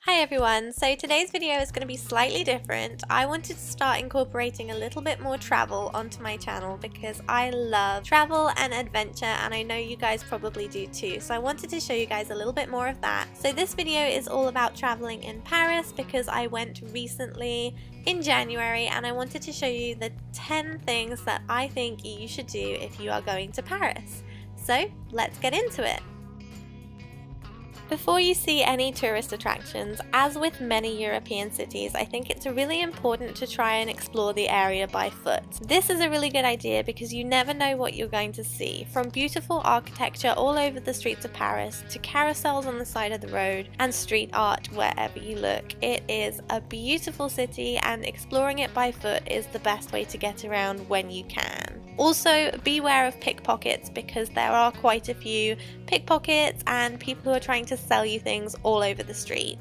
Hi everyone, so today's video is going to be slightly different. I wanted to start incorporating a little bit more travel onto my channel because I love travel and adventure, and I know you guys probably do too, so I wanted to show you guys a little bit more of that. So this video is all about traveling in Paris because I went recently in January and I wanted to show you the 10 things that I think you should do if you are going to Paris. So let's get into it. Before you see any tourist attractions, as with many European cities, I think it's really important to try and explore the area by foot. This is a really good idea because you never know what you're going to see, from beautiful architecture all over the streets of Paris to carousels on the side of the road and street art wherever you look. It is a beautiful city and exploring it by foot is the best way to get around when you can. Also, beware of pickpockets because there are quite a few pickpockets and people who are trying to sell you things all over the street.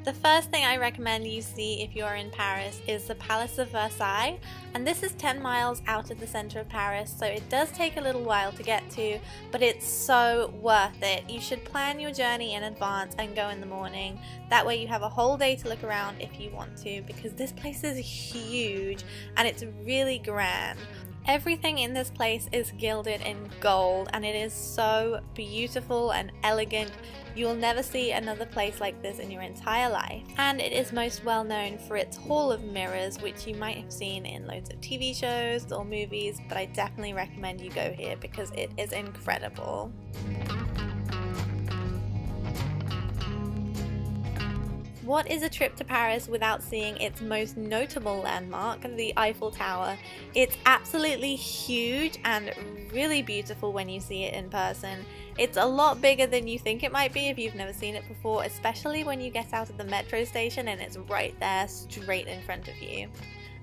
The first thing I recommend you see if you're in Paris is the Palace of Versailles, and this is 10 miles out of the center of Paris, so it does take a little while to get to, but it's so worth it. You should plan your journey in advance and go in the morning. That way you have a whole day to look around if you want to, because this place is huge and it's really grand. Everything in this place is gilded in gold and it is so beautiful and elegant. You'll never see another place like this in your entire life. And it is most well known for its Hall of Mirrors, which you might have seen in loads of TV shows or movies, but I definitely recommend you go here because it is incredible. What is a trip to Paris without seeing its most notable landmark, the Eiffel Tower? It's absolutely huge and really beautiful when you see it in person. It's a lot bigger than you think it might be if you've never seen it before, especially when you get out of the metro station and it's right there straight in front of you.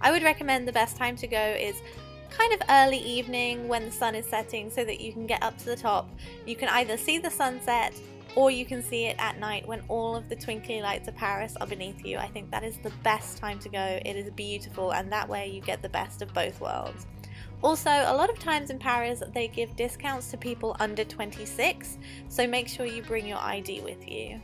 I would recommend the best time to go is kind of early evening when the sun is setting so that you can get up to the top. You can either see the sunset or you can see it at night when all of the twinkly lights of Paris are beneath you. I think that is the best time to go. It is beautiful and that way you get the best of both worlds. Also, a lot of times in Paris they give discounts to people under 26, so make sure you bring your ID with you.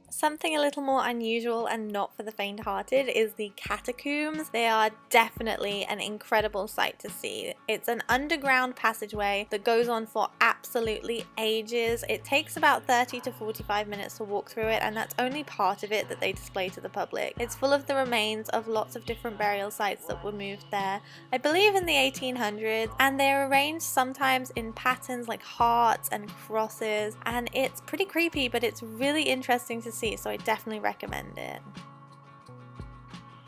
Something a little more unusual and not for the faint-hearted is the catacombs. They are definitely an incredible sight to see. It's an underground passageway that goes on for absolutely ages. It takes about 30 to 45 minutes to walk through it, and that's only part of it that they display to the public. It's full of the remains of lots of different burial sites that were moved there, I believe in the 1800s, and they're arranged sometimes in patterns like hearts and crosses, and it's pretty creepy, but it's really interesting to see, so I definitely recommend it.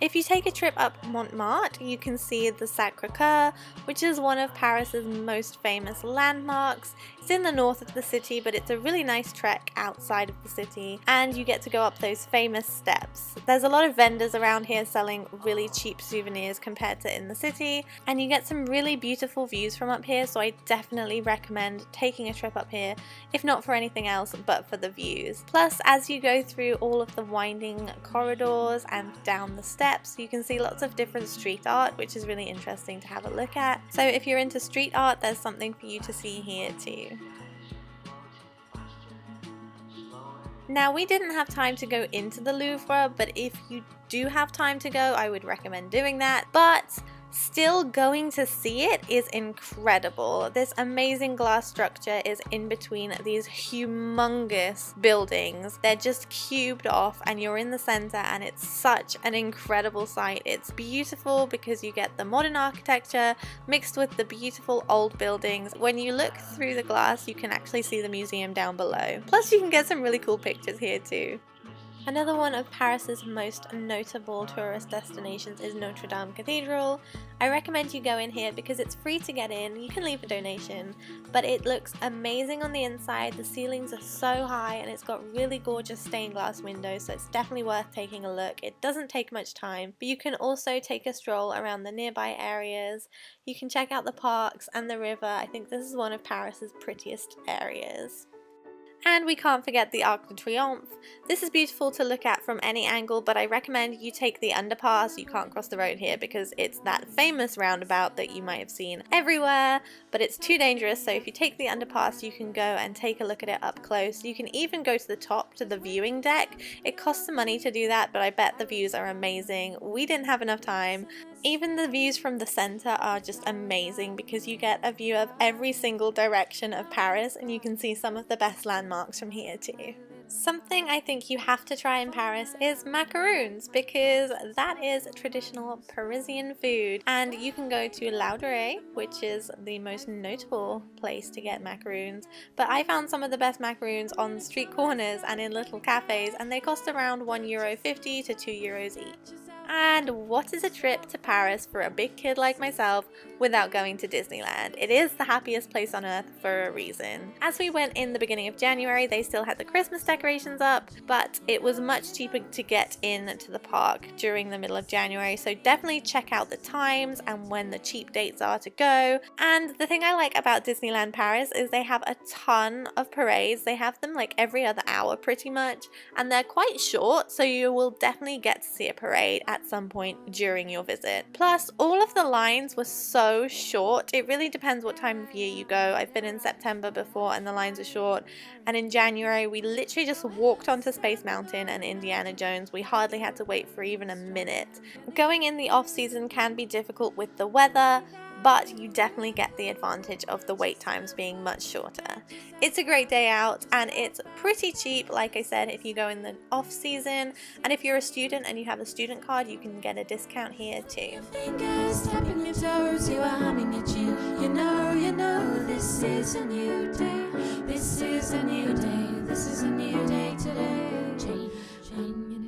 If you take a trip up Montmartre, you can see the Sacré-Cœur, which is one of Paris's most famous landmarks. It's in the north of the city, but it's a really nice trek outside of the city, and you get to go up those famous steps. There's a lot of vendors around here selling really cheap souvenirs compared to in the city, and you get some really beautiful views from up here, so I definitely recommend taking a trip up here, if not for anything else, but for the views. Plus, as you go through all of the winding corridors and down the steps, you can see lots of different street art, which is really interesting to have a look at. So if you're into street art, there's something for you to see here too. Now, we didn't have time to go into the Louvre, but if you do have time to go, I would recommend doing that. But still, going to see it is incredible. This amazing glass structure is in between these humongous buildings. They're just cubed off and you're in the center, and it's such an incredible sight. It's beautiful because you get the modern architecture mixed with the beautiful old buildings. When you look through the glass, you can actually see the museum down below. Plus, you can get some really cool pictures here too. Another one of Paris's most notable tourist destinations is Notre Dame Cathedral. I recommend you go in here because it's free to get in. You can leave a donation, but it looks amazing on the inside. The ceilings are so high and it's got really gorgeous stained glass windows, so it's definitely worth taking a look. It doesn't take much time, but you can also take a stroll around the nearby areas. You can check out the parks and the river. I think this is one of Paris's prettiest areas. And we can't forget the Arc de Triomphe. This is beautiful to look at from any angle, but I recommend you take the underpass. You can't cross the road here because it's that famous roundabout that you might have seen everywhere, but it's too dangerous. So if you take the underpass, you can go and take a look at it up close. You can even go to the top to the viewing deck. It costs some money to do that, but I bet the views are amazing. We didn't have enough time. Even the views from the center are just amazing because you get a view of every single direction of Paris, and you can see some of the best landmarks from here too. Something I think you have to try in Paris is macaroons, because that is traditional Parisian food, and you can go to Louderie, which is the most notable place to get macaroons, but I found some of the best macaroons on street corners and in little cafes, and they cost around €1.50 to €2 each. And what is a trip to Paris for a big kid like myself without going to Disneyland? It is the happiest place on earth for a reason. As we went in the beginning of January, they still had the Christmas decorations up, but it was much cheaper to get into the park during the middle of January, so definitely check out the times and when the cheap dates are to go. And the thing I like about Disneyland Paris is they have a ton of parades. They have them like every other hour pretty much, and they're quite short, so you will definitely get to see a parade at some point during your visit. Plus, all of the lines were so short. It really depends what time of year you go. I've been in September before and the lines are short, and in January we literally just walked onto Space Mountain and Indiana Jones. We hardly had to wait for even a minute. Going in the off season can be difficult with the weather, but you definitely get the advantage of the wait times being much shorter. It's a great day out, and it's pretty cheap, like I said, if you go in the off season, and if you're a student and you have a student card, you can get a discount here too. Fingers tapping your toes, you are humming a tune. You know, this is a new day. This is a new day. This is a new day today. Change.